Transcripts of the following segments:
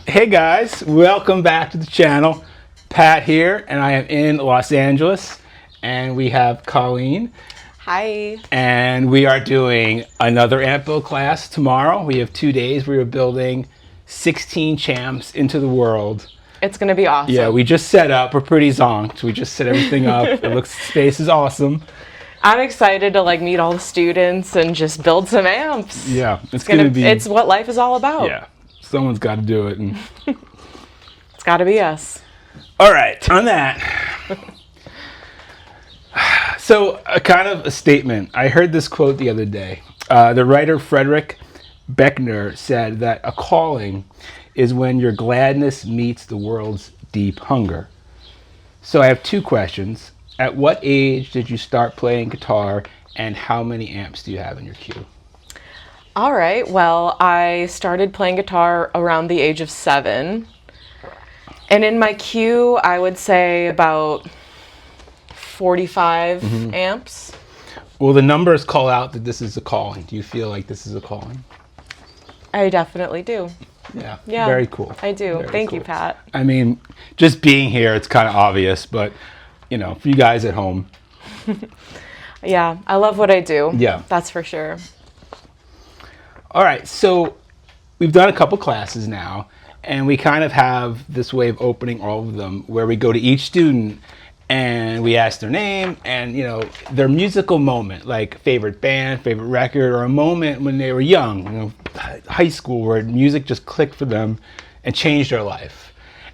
Hey guys, welcome back to the channel. Pat here, and I am in Los Angeles, and we have Colleen. Hi. And we are doing another amp build class tomorrow. We have 2 days. We are building 16 champs into the world. It's going to be awesome. Yeah, we just set up. We're pretty zonked. We just set everything up. It looks, space is awesome. I'm excited to meet all the students and just build some amps. Yeah, it's gonna be. It's what life is all about. Yeah, someone's got to do it. And it's got to be us. All right, on that. So, kind of a statement. I heard this quote the other day. The writer Frederick Beckner said that a calling is when your gladness meets the world's deep hunger. So I have two questions. At what age did you start playing guitar, and how many amps do you have in your queue? All right. Well, I started playing guitar around the age of 7. And in my queue, I would say about 45 amps. Well, the numbers call out that this is a calling. Do you feel like this is a calling? I definitely do. Yeah. Very cool. I do. Very Thank cool. you, Pat. I mean, just being here, it's kind of obvious, but, you know, for you guys at home. Yeah, I love what I do. Yeah. That's for sure. All right, so we've done a couple classes now, and we kind of have this way of opening all of them where we go to each student and we ask their name and, you know, their musical moment, like favorite band, favorite record, or a moment when they were young, you know, high school, where music just clicked for them and changed their life.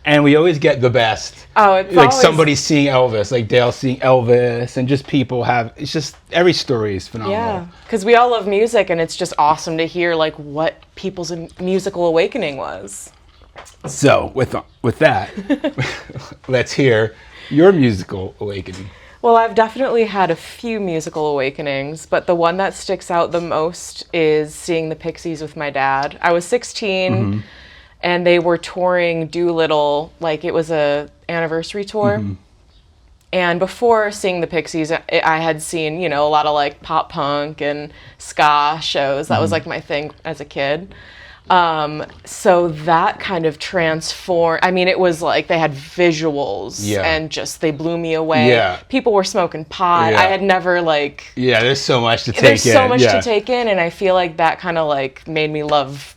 And we always get the best. Oh, it's like always... somebody seeing Elvis, like Dale seeing Elvis, and just people have, it's just, every story is phenomenal. Yeah, because we all love music, and it's just awesome to hear what people's musical awakening was. So, with that, let's hear your musical awakening. Well, I've definitely had a few musical awakenings, but the one that sticks out the most is seeing the Pixies with my dad. I was 16, and they were touring Doolittle, it was a anniversary tour. And before seeing the Pixies, I had seen, a lot of pop punk and ska shows. That was my thing as a kid. So that kind of transformed. I mean, it was they had visuals and just they blew me away. Yeah. People were smoking pot. Yeah. I had never Yeah, there's so much to take in. There's so much to take in, and I feel like that kind of made me love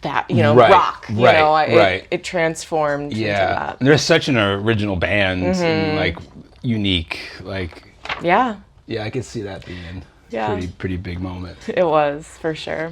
that, rock. It transformed into that. And they're such an original band and unique. Yeah, I could see that being a pretty big moment. It was, for sure.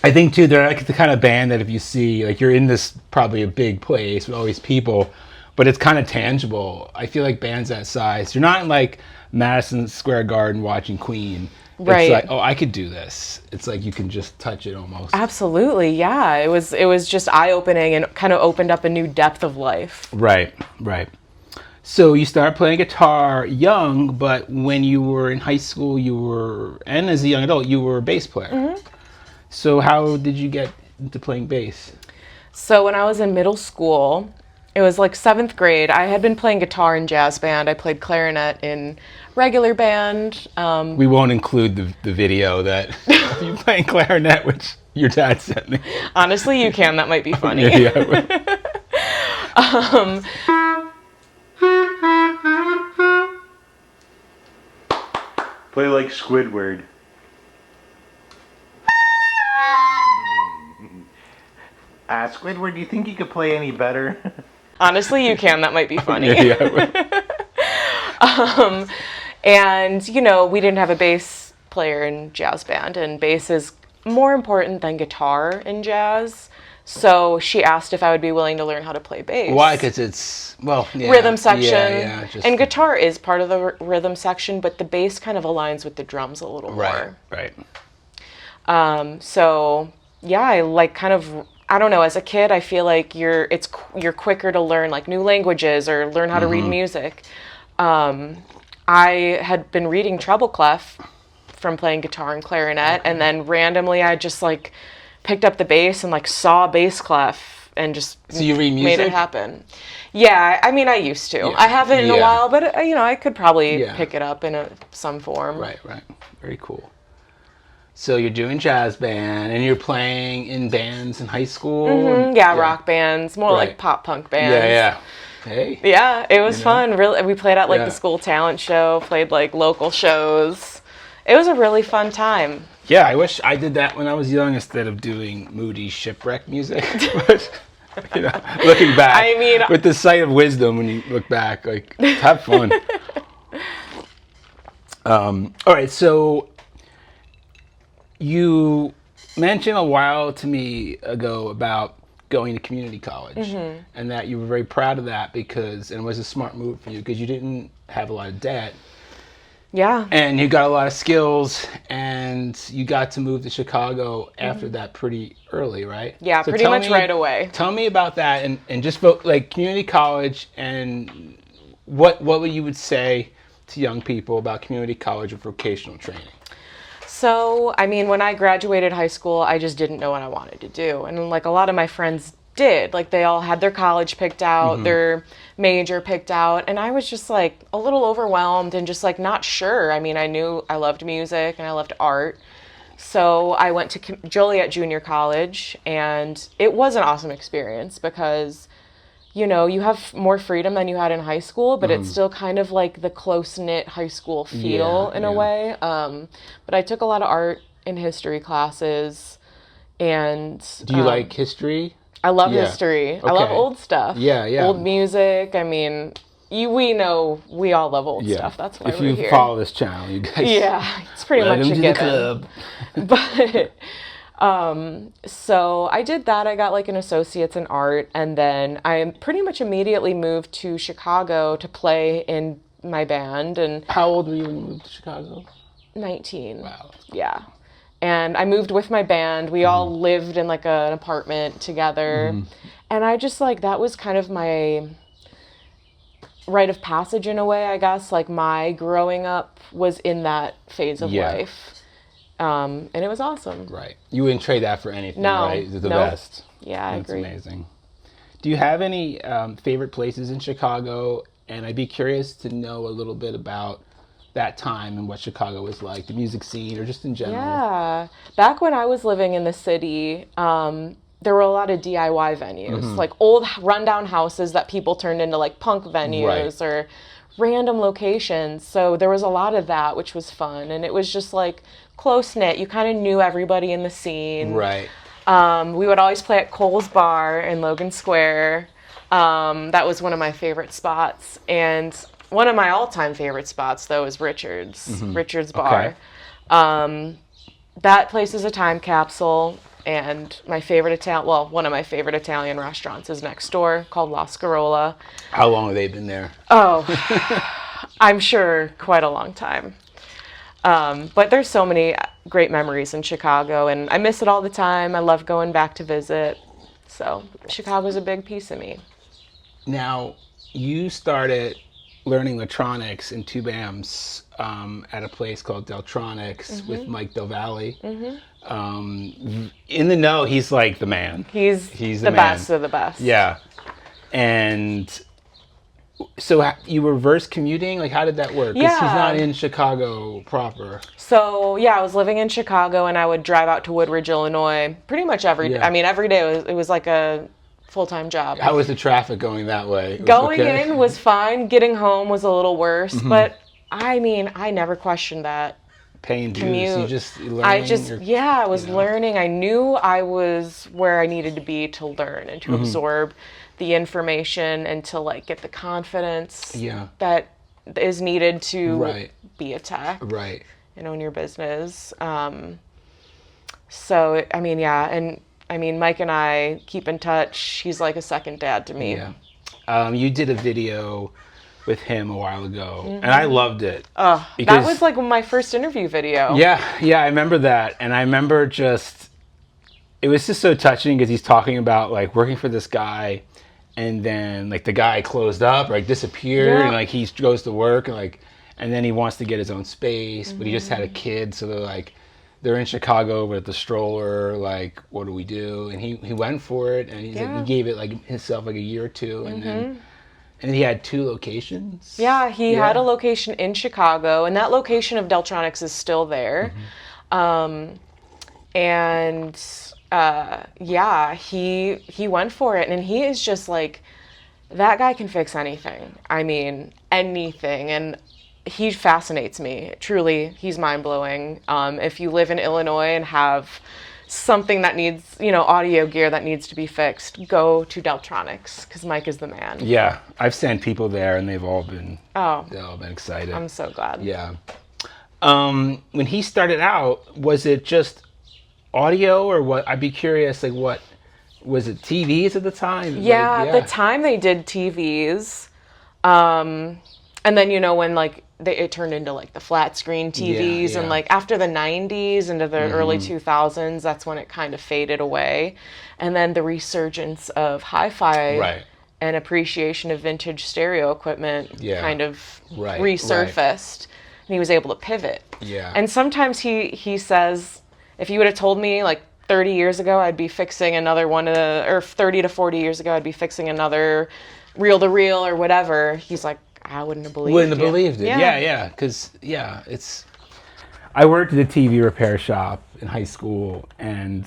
I think too, they're the kind of band that if you see, you're in this probably a big place with all these people, but it's kind of tangible. I feel like bands that size, you're not in Madison Square Garden watching Queen. Right. It's I could do this. It's you can just touch it almost. Absolutely, yeah. It was just eye-opening and kind of opened up a new depth of life. Right. So you started playing guitar young, but when you were in high school, and as a young adult, you were a bass player. So how did you get into playing bass? So when I was in middle school, it was 7th grade. I had been playing guitar in jazz band. I played clarinet in regular band. We won't include the video that you playing clarinet, which your dad sent me. Honestly, you can. That might be funny. Yeah. Play like Squidward. Squidward, do you think you could play any better? Honestly, you can. That might be funny. Yeah. And, we didn't have a bass player in jazz band, and bass is more important than guitar in jazz. So she asked if I would be willing to learn how to play bass. Why? Because it's, rhythm section. Yeah, and guitar is part of the rhythm section, but the bass kind of aligns with the drums a little more. Right. So, yeah, I don't know, as a kid, I feel like you're quicker to learn new languages or learn how to read music. I had been reading treble clef from playing guitar and clarinet, and then randomly I just picked up the bass and saw bass clef and just so you read music? Made it happen. Yeah, I mean, I used to. Yeah. I haven't in a while, but I could probably pick it up in some form. Right. Very cool. So you're doing jazz band, and you're playing in bands in high school. Yeah, rock bands, more Right. like pop punk bands. Yeah. Hey. Yeah, it was fun. Really, we played at like Yeah. the school talent show, played like local shows. It was a really fun time. Yeah, I wish I did that when I was young instead of doing moody shipwreck music. But, looking back, I mean, with the sight of wisdom, when you look back, like, have fun. All right, so you mentioned a while to me ago about going to community college, and that you were very proud of that because, and it was a smart move for you because you didn't have a lot of debt. Yeah. And you got a lot of skills, and you got to move to Chicago after that pretty early, right? Yeah, So pretty tell much me- right away. Tell me about that, and just like community college, and what you would say to young people about community college or vocational training. So, I mean, when I graduated high school, I just didn't know what I wanted to do. And like a lot of my friends did. Like they all had their college picked out, their major picked out, and I was just like a little overwhelmed and just like not sure. I mean, I knew I loved music and I loved art. So I went to Joliet Junior College, and it was an awesome experience because, you know, you have more freedom than you had in high school, but it's still kind of like the close-knit high school feel in a way. But I took a lot of art and history classes, and Do you like history? I love Yeah. history. I love Okay. old stuff. Yeah. Old music. I mean, we know we all love old Yeah. stuff. That's why if we're you here. follow this channel, you guys. Yeah, it's pretty much a given. But so I did that. I got like an associate's in art, and then I pretty much immediately moved to Chicago to play in my band. And How old were you when you moved to Chicago? 19. Wow. Yeah. And I moved with my band. We all lived in like an apartment together. And I just like, that was kind of my rite of passage in a way, I guess. Like my growing up was in that phase of Yeah. life. And it was awesome. Right. You wouldn't trade that for anything, No. right? They're the Nope. best. Yeah, I That's agree. amazing. Do you have any favorite places in Chicago? And I'd be curious to know a little bit about that time and what Chicago was like, the music scene, or just in general. Yeah. Back when I was living in the city, there were a lot of DIY venues, like old rundown houses that people turned into like punk venues or random locations. So there was a lot of that, which was fun. And it was just like close knit. You kind of knew everybody in the scene. Right. We would always play at Cole's Bar in Logan Square. That was one of my favorite spots. And one of my all-time favorite spots, though, is Richard's Bar. Okay. That place is a time capsule, and my favorite one of my favorite Italian restaurants is next door, called La Scarola. How long have they been there? Oh, I'm sure quite a long time. But there's so many great memories in Chicago, and I miss it all the time. I love going back to visit. So Chicago's a big piece of me. Now, you started learning electronics in tube amps at a place called Deltronics with Mike Del Valle. In the know, he's like the man. He's the man. best of the best. Yeah. And so you were reverse commuting? Like, how did that work? Because he's Yeah. not in Chicago proper. So yeah, I was living in Chicago, and I would drive out to Woodridge, Illinois, pretty much every day. Yeah. I mean, every day it was like a full-time job. How was the traffic going that way? It was Going okay? in was fine. Getting home was a little worse, but I mean, I never questioned that. Paying dues. commute. You just learning. I was learning. I knew I was where I needed to be to learn and to absorb the information and to like get the confidence Yeah. that is needed to Right. be a tech Right. and own your business. So, I mean, yeah. And I mean, Mike and I keep in touch. He's like a second dad to me. Yeah. You did a video with him a while ago, and I loved it. That was like my first interview video. Yeah, I remember that, and I remember it was just so touching because he's talking about like working for this guy, and then like the guy closed up, or, like disappeared, Yeah. and like he goes to work, and then he wants to get his own space, but he just had a kid, so they're in Chicago with the stroller, like, what do we do? And he went for it, and he gave it like himself like a year or two, and then he had 2 locations. Yeah, he had a location in Chicago, and that location of Deltronics is still there. And yeah, he went for it, and he is just like, that guy can fix anything. I mean, anything. And he fascinates me. Truly, he's mind-blowing. If you live in Illinois and have something that needs, audio gear that needs to be fixed, go to Deltronics, because Mike is the man. Yeah, I've sent people there, and they've all been excited. I'm so glad. Yeah. When he started out, was it just audio, or what? I'd be curious, like, what was it? TVs at the time? Yeah, at the time they did TVs, and then when it turned into like the flat screen TVs, and like after the 90s into the early 2000s, that's when it kind of faded away, and then the resurgence of hi-fi and appreciation of vintage stereo equipment kind of resurfaced, and he was able to pivot. Yeah. And sometimes he says, if you would have told me like 30 years ago I'd be fixing another one or 30 to 40 years ago I'd be fixing another reel-to-reel or whatever, he's like, I wouldn't have believed it. Yeah. Because, I worked at a TV repair shop in high school, and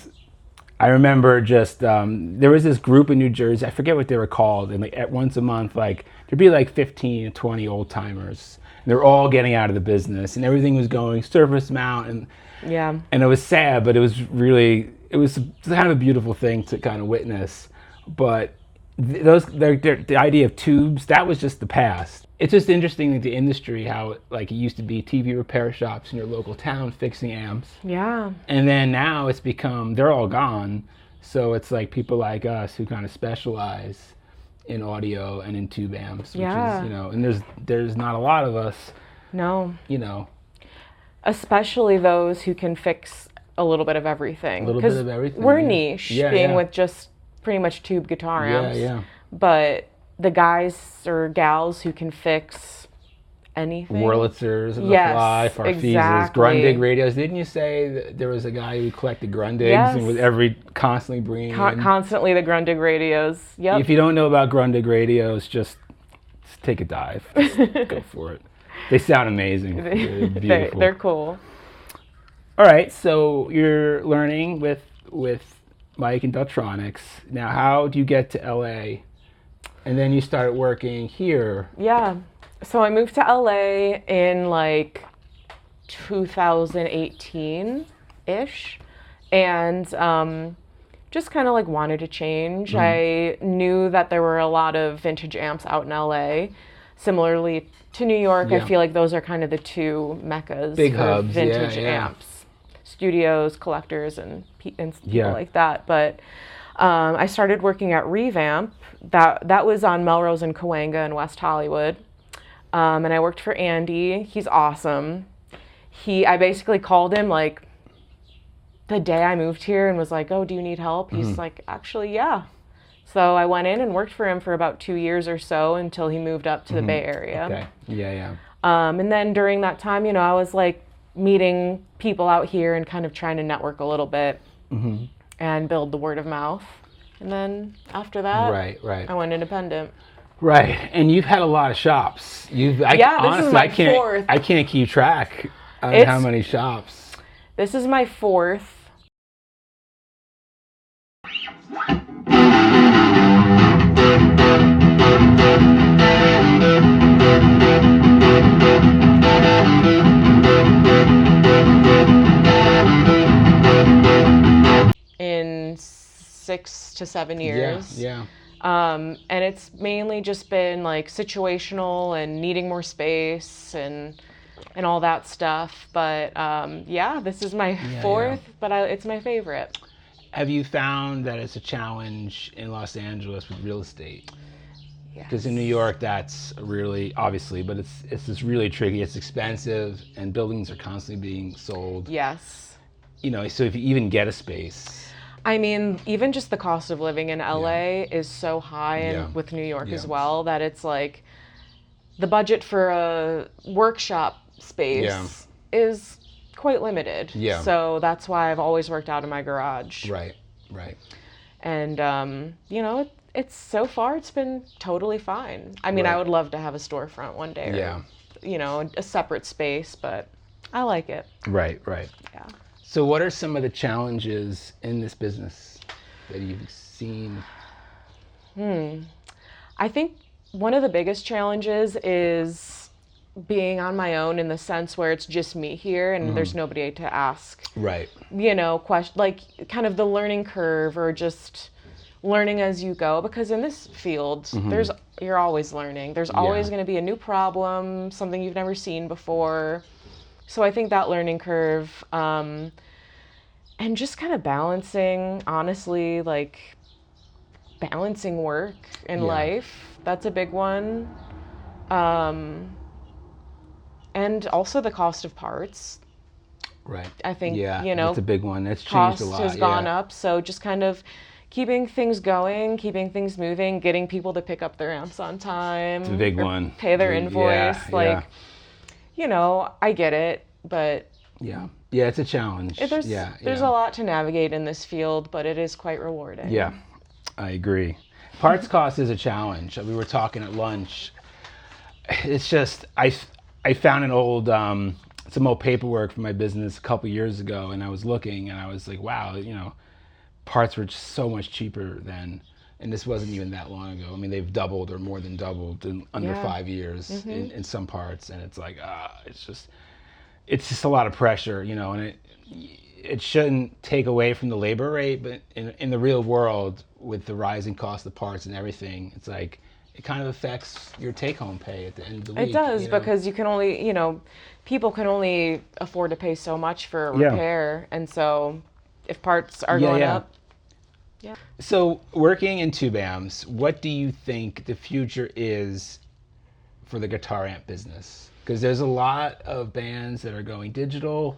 I remember just, there was this group in New Jersey, I forget what they were called, and at once a month, there'd be 15 to 20 old timers. And they're all getting out of the business, and everything was going surface mount, and it was sad, but it was kind of a beautiful thing to kind of witness. But the idea of tubes, that was just the past. It's just interesting that the industry, how it used to be TV repair shops in your local town fixing amps. Yeah. And then now it's become, they're all gone. So it's like people like us who kind of specialize in audio and in tube amps, which is, and there's not a lot of us. No. Especially those who can fix a little bit of everything. A little bit of everything. We're niche, with just pretty much tube guitar amps. Yeah. But the guys or gals who can fix anything. Wurlitzers, the Fly, Farfisas, exactly. Grundig radios. Didn't you say that there was a guy who collected Grundigs and was constantly bringing constantly the Grundig radios. Yep. If you don't know about Grundig radios, just take a dive. Just go for it. They sound amazing. They're beautiful. They're cool. All right, so you're learning with Mike and Deltronics. Now, how do you get to LA? And then you started working here. Yeah. So I moved to LA in 2018-ish, and just kind of wanted to change. I knew that there were a lot of vintage amps out in LA. Similarly to New York, I feel like those are kind of the two meccas Big for hubs, vintage amps. Studios, collectors, and people like that. But I started working at Revamp. That was on Melrose and Cahuenga in West Hollywood. And I worked for Andy. He's awesome. I basically called him the day I moved here and was like, oh, do you need help? He's like, actually, yeah. So I went in and worked for him for about 2 years or so until he moved up to the Bay Area. Okay. Yeah. And then during that time, I was meeting people out here and kind of trying to network a little bit and build the word of mouth. And then after that, I went independent. Right, and you've had a lot of shops. This is my fourth. I can't keep track of how many shops. This is my fourth. In 6 to 7 years. Yeah. And it's mainly just been situational and needing more space and all that stuff. But this is my fourth, but it's my favorite. Have you found that it's a challenge in Los Angeles with real estate? Yes. Because in New York, that's really, obviously, but it's just really tricky. It's expensive, and buildings are constantly being sold. Yes. So if you even get a space. I mean, even just the cost of living in LA is so high, and with New York as well, that it's the budget for a workshop space is quite limited. Yeah. So that's why I've always worked out in my garage. Right. And, it's so far, it's been totally fine. I mean, I would love to have a storefront one day or, a separate space, but I like it. Right. Yeah. So what are some of the challenges in this business that you've seen? I think one of the biggest challenges is being on my own in the sense where it's just me here and there's nobody to ask. Right. You know, like kind of the learning curve or just learning as you go, because in this field you're always learning. There's always going to be a new problem, something you've never seen before. So I think that learning curve, and just kind of balancing, honestly, like balancing work and life, that's a big one. And also the cost of parts. Right. I think, that's a big one. That's cost changed a lot. has gone up. So just kind of keeping things going, keeping things moving, getting people to pick up their amps on time. It's a big one. Pay their invoice. I get it, but yeah, it's a challenge. There's a lot to navigate in this field, but it is quite rewarding. Yeah, I agree. Parts cost is a challenge. We were talking at lunch. It's just I found an old some old paperwork for my business a couple years ago, and I was looking, and I was like, wow, parts were just so much cheaper then, and this wasn't even that long ago. I mean, they've doubled or more than doubled in under 5 years in some parts, and it's like, it's just a lot of pressure, and it shouldn't take away from the labor rate, but in the real world, with the rising cost of parts and everything, it's like it kind of affects your take-home pay at the end of the week. It does, because you can only, people can only afford to pay so much for a repair, and so if parts are going up. Yeah. So working in tube amps, what do you think the future is for the guitar amp business? Because there's a lot of bands that are going digital,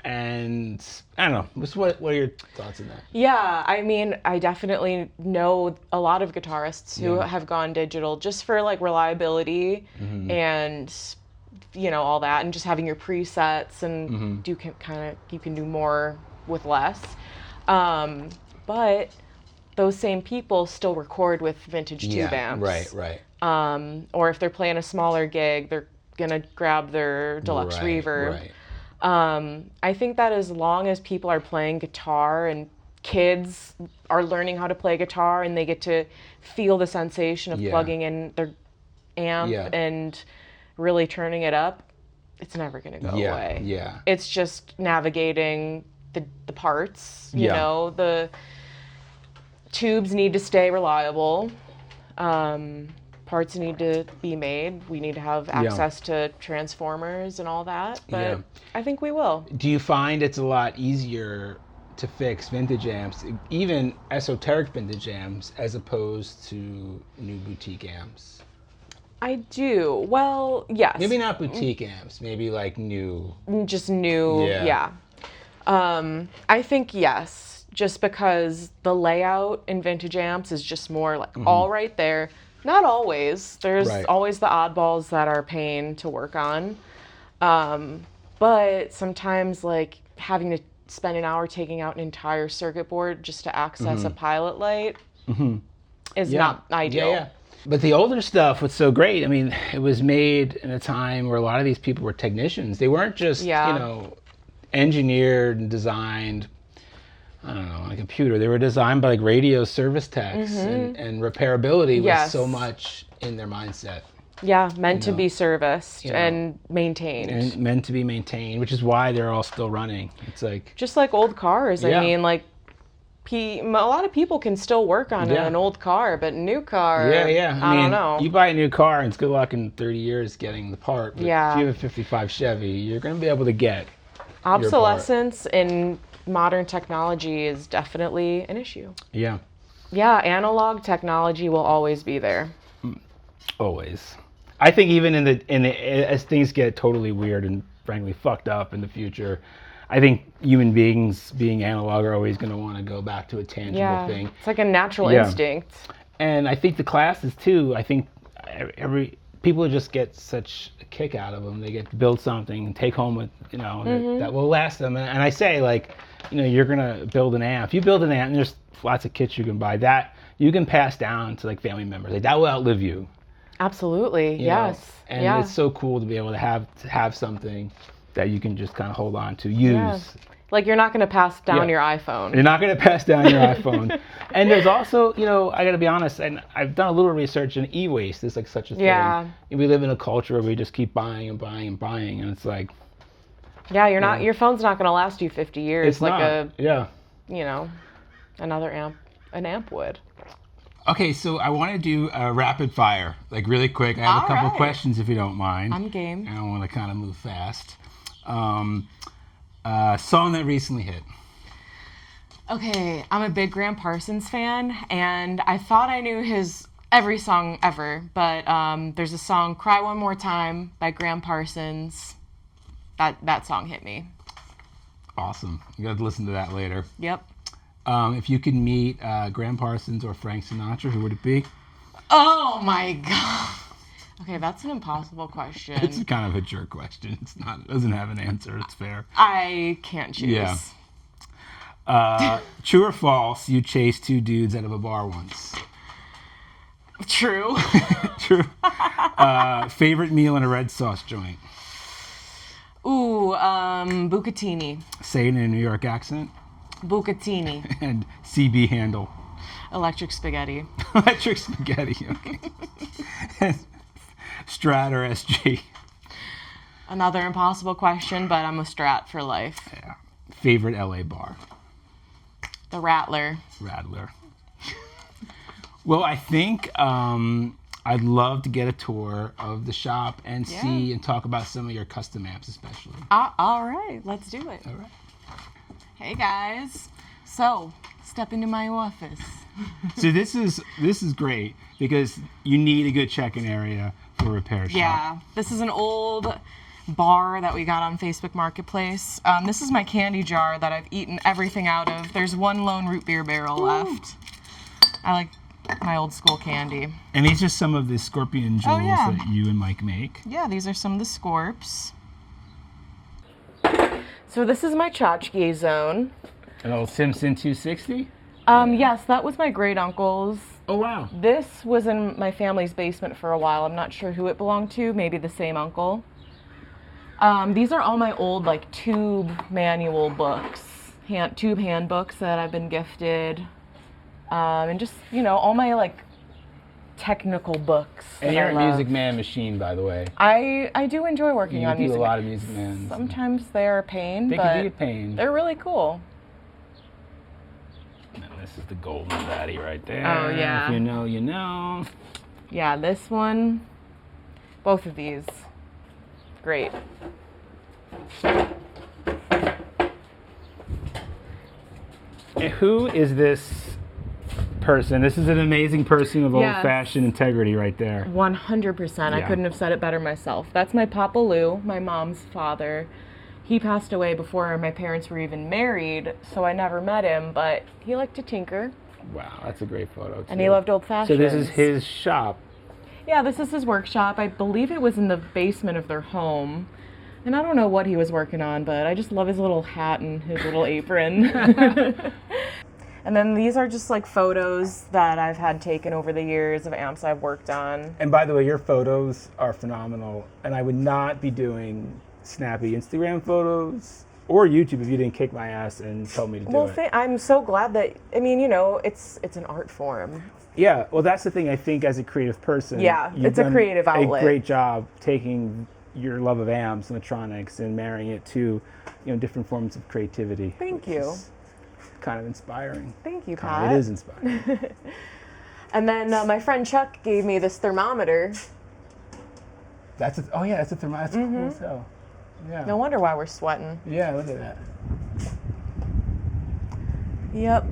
and I don't know. What are your thoughts on that? Yeah, I mean, I definitely know a lot of guitarists who have gone digital just for like reliability and all that, and just having your presets, and you can do more with less. But those same people still record with vintage tube amps. Right. Or if they're playing a smaller gig, they're gonna grab their deluxe reverb. Right. I think that as long as people are playing guitar and kids are learning how to play guitar and they get to feel the sensation of plugging in their amp and really turning it up, it's never gonna go away. Yeah. It's just navigating the parts, the tubes need to stay reliable. Parts need to be made. We need to have access to transformers and all that, but I think we will. Do you find it's a lot easier to fix vintage amps, even esoteric vintage amps, as opposed to new boutique amps? I do. Well, yes. Maybe not boutique amps, maybe like new. Just new, I think yes, just because the layout in vintage amps is just more like all right there. Not always. There's always the oddballs that are a pain to work on. But sometimes like having to spend an hour taking out an entire circuit board just to access a pilot light is not ideal. Yeah. But the older stuff was so great. I mean, it was made in a time where a lot of these people were technicians. They weren't just, engineered and designed, I don't know, on a computer. They were designed by like radio service techs, and repairability was so much in their mindset. Yeah, meant to be serviced and maintained. And meant to be maintained, which is why they're all still running. It's like... Just like old cars. I mean, like, a lot of people can still work on an old car, but a new car, I don't know. You buy a new car and it's good luck in 30 years getting the part. But if you have a 55 Chevy, you're going to be able to get obsolescence in modern technology is definitely an issue. Yeah. Yeah, analog technology will always be there. Always. I think even as things get totally weird and frankly fucked up in the future, I think human beings being analog are always going to want to go back to a tangible thing. It's like a natural instinct. And I think the classes too, I think people just get such a kick out of them. They get to build something and take home with, that will last them. And I say, like, you're going to build an amp. If you build an amp, and there's lots of kits you can buy, that you can pass down to like family members. Like, that will outlive you. Absolutely, yes. And it's so cool to be able to have something that you can just kind of hold on to, use. Like, you're not going to pass down Yeah. your iPhone. You're not going to pass down your iPhone. And there's also, I got to be honest, and I've done a little research in e-waste. There's like such a thing. Yeah. We live in a culture where we just keep buying and buying and buying, and it's like, Yeah, your phone's not going to last you 50 years it's like not. an amp would. Okay, so I want to do a rapid fire, like really quick. I have a couple right. questions if you don't mind. I'm game. And I want to kind of move fast. Song that recently hit. Okay, I'm a big Graham Parsons fan, and I thought I knew his every song ever, but there's a song, Cry One More Time, by Graham Parsons. That song hit me. Awesome. You got to listen to that later. Yep. If you could meet Graham Parsons or Frank Sinatra, who would it be? Oh my God. Okay, that's an impossible question. It's kind of a jerk question. It doesn't have an answer. It's fair. I can't choose. Yeah. True or false, you chased two dudes out of a bar once? True. True. Favorite meal in a red sauce joint? Ooh, bucatini. Say it in a New York accent. Bucatini. And CB handle. Electric spaghetti. Electric spaghetti. Okay. Strat or SG? Another impossible question, but I'm a Strat for life. Yeah. Favorite LA bar? The Rattler. Rattler. Well, I think I'd love to get a tour of the shop and see and talk about some of your custom amps, especially. All right, let's do it. All right. Hey guys, so step into my office. So this is great because you need a good check-in area for a repair shop. Yeah, this is an old bar that we got on Facebook Marketplace. This is my candy jar that I've eaten everything out of. There's one lone root beer barrel left. I like my old school candy. And these are some of the scorpion jewels that you and Mike make. Yeah, these are some of the scorps. So this is my tchotchke zone. An old Simpson 260? Yes, that was my great uncle's. Oh, wow. This was in my family's basement for a while. I'm not sure who it belonged to, maybe the same uncle. These are all my old tube manual books, tube handbooks that I've been gifted. And just, all my technical books. And you're a Music Man machine, by the way. I do enjoy working on music. You do a lot of Music Mans. Sometimes they're a pain, They can be a pain. They're really cool. And this is the golden daddy right there. Oh, yeah. If you know, you know. Yeah, this one, both of these, great. And who is this person? This is an amazing person of old-fashioned integrity right there. 100%. I couldn't have said it better myself. That's my Papa Lou, my mom's father. He passed away before my parents were even married, so I never met him, but he liked to tinker. Wow, that's a great photo, too. And he loved old fashions. So this is his shop. Yeah, this is his workshop. I believe it was in the basement of their home. And I don't know what he was working on, but I just love his little hat and his little apron. And then these are just photos that I've had taken over the years of amps I've worked on. And by the way, your photos are phenomenal. And I would not be doing snappy Instagram photos or YouTube if you didn't kick my ass and tell me to do it. I'm so glad that, it's an art form. Yeah, well, that's the thing. I think as a creative person, it's a creative outlet. A great job taking your love of amps, electronics, and marrying it to, different forms of creativity. Thank you. Kind of inspiring. Thank you, Pat. It is inspiring. And then my friend Chuck gave me this thermometer. That's a thermometer. That's cool as hell. Yeah. No wonder why we're sweating. Yeah, look at that. Yep.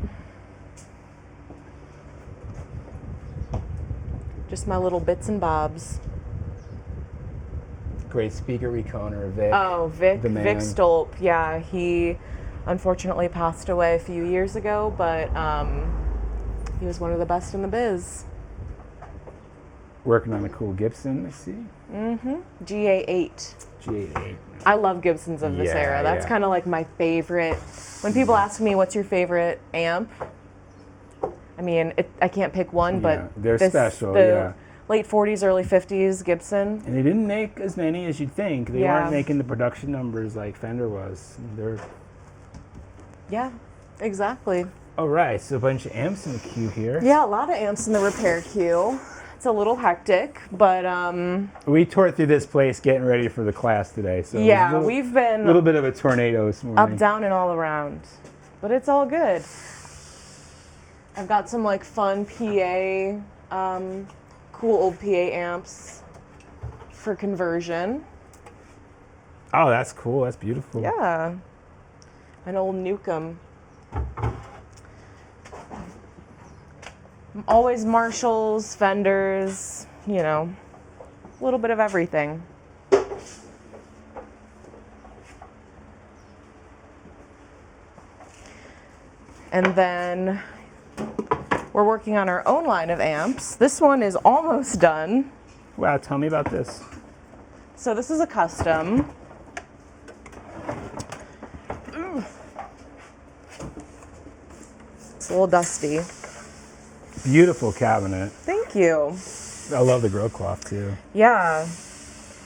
Just my little bits and bobs. Great speaker reconer, Vic. Oh, Vic the man. Stolp. Yeah, he unfortunately passed away a few years ago, but he was one of the best in the biz. Working on a cool Gibson, I see. GA8. GA8. I love Gibsons of this era. That's kind of my favorite. When people ask me what's your favorite amp, I mean, I can't pick one, but they're special. Late 40s, early 50s Gibson. And they didn't make as many as you'd think. They weren't making the production numbers like Fender was. Yeah, exactly. All right, so a bunch of amps in the queue here. Yeah, a lot of amps in the repair queue. It's a little hectic, but We tore through this place getting ready for the class today. So yeah, it was we've been a little bit of a tornado this morning. up, down, and all around. But it's all good. I've got some like fun PA, cool old PA amps for conversion. Oh, that's cool. That's beautiful. Yeah, an old Newcomb. Always Marshalls, Fenders, you know, a little bit of everything. And then we're working on our own line of amps. This one is almost done. Wow, tell me about this. So this is a custom. It's a little dusty. Beautiful cabinet. Thank you. I love the grill cloth too. Yeah.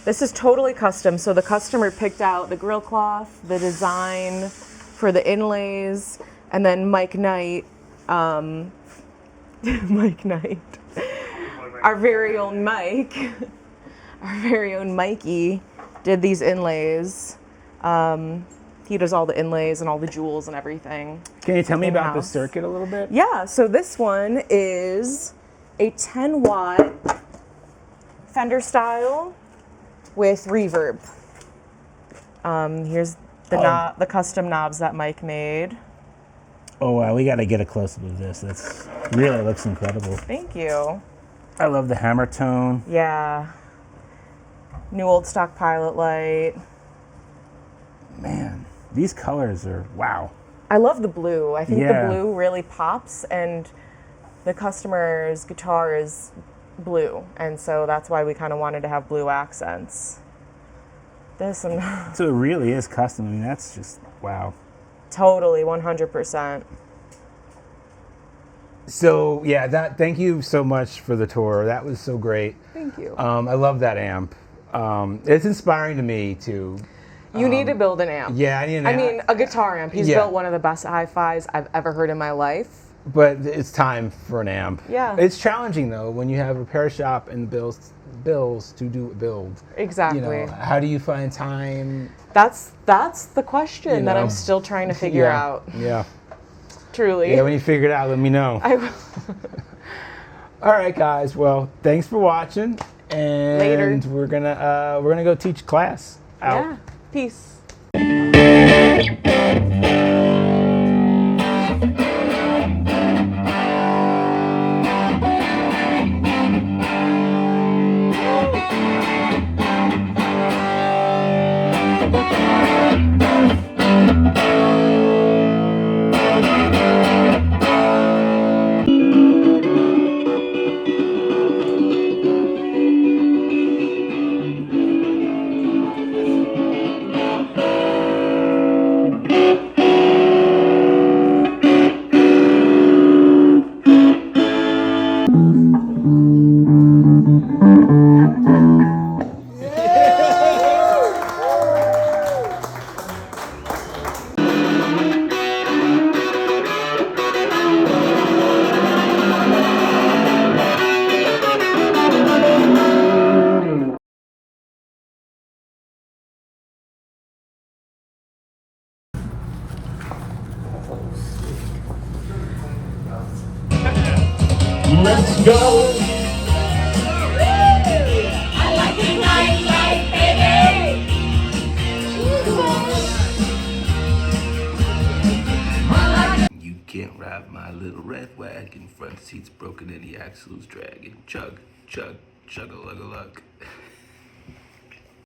This is totally custom. So the customer picked out the grill cloth, the design for the inlays, and then Mike Knight, Mike Knight, our very own Mike, our very own Mikey, did these inlays. He does all the inlays and all the jewels and everything. Can you tell me about the In-house. circuit a little bit? Yeah, so this one is a 10-watt Fender style with reverb. Here's the custom knobs that Mike made. Oh wow, we got to get a close up of this. That's really looks incredible. Thank you. I love the hammer tone. Yeah. New old stock pilot light. Man, these colors are wow. I love the blue. I think Yeah. the blue really pops, and the customer's guitar is blue, and so that's why we kind of wanted to have blue accents. This and So it really is custom. I mean, that's just wow. totally 100%. So yeah, thank you so much for the tour. That was so great. Thank you. I love that amp. It's inspiring to me too. You need to build an amp. Yeah, I need an amp. I mean, a guitar amp. He's Yeah. built one of the best hi-fis I've ever heard in my life. But it's time for an amp. Yeah. It's challenging though when you have a repair shop and bills to do a build. Exactly. You know, how do you find time? That's the question You that know. I'm still trying to figure Yeah. out. Yeah. Truly. Yeah, when you figure it out, let me know. I will. All right, guys. Well, thanks for watching, and Later. we're gonna go teach class. Out. Yeah. Peace. Let's go. I like the nightlife, baby. You can't ride my little red wagon. Front seat's broken and the axle's dragging. Chug, chug, chug-a-lug-a-lug.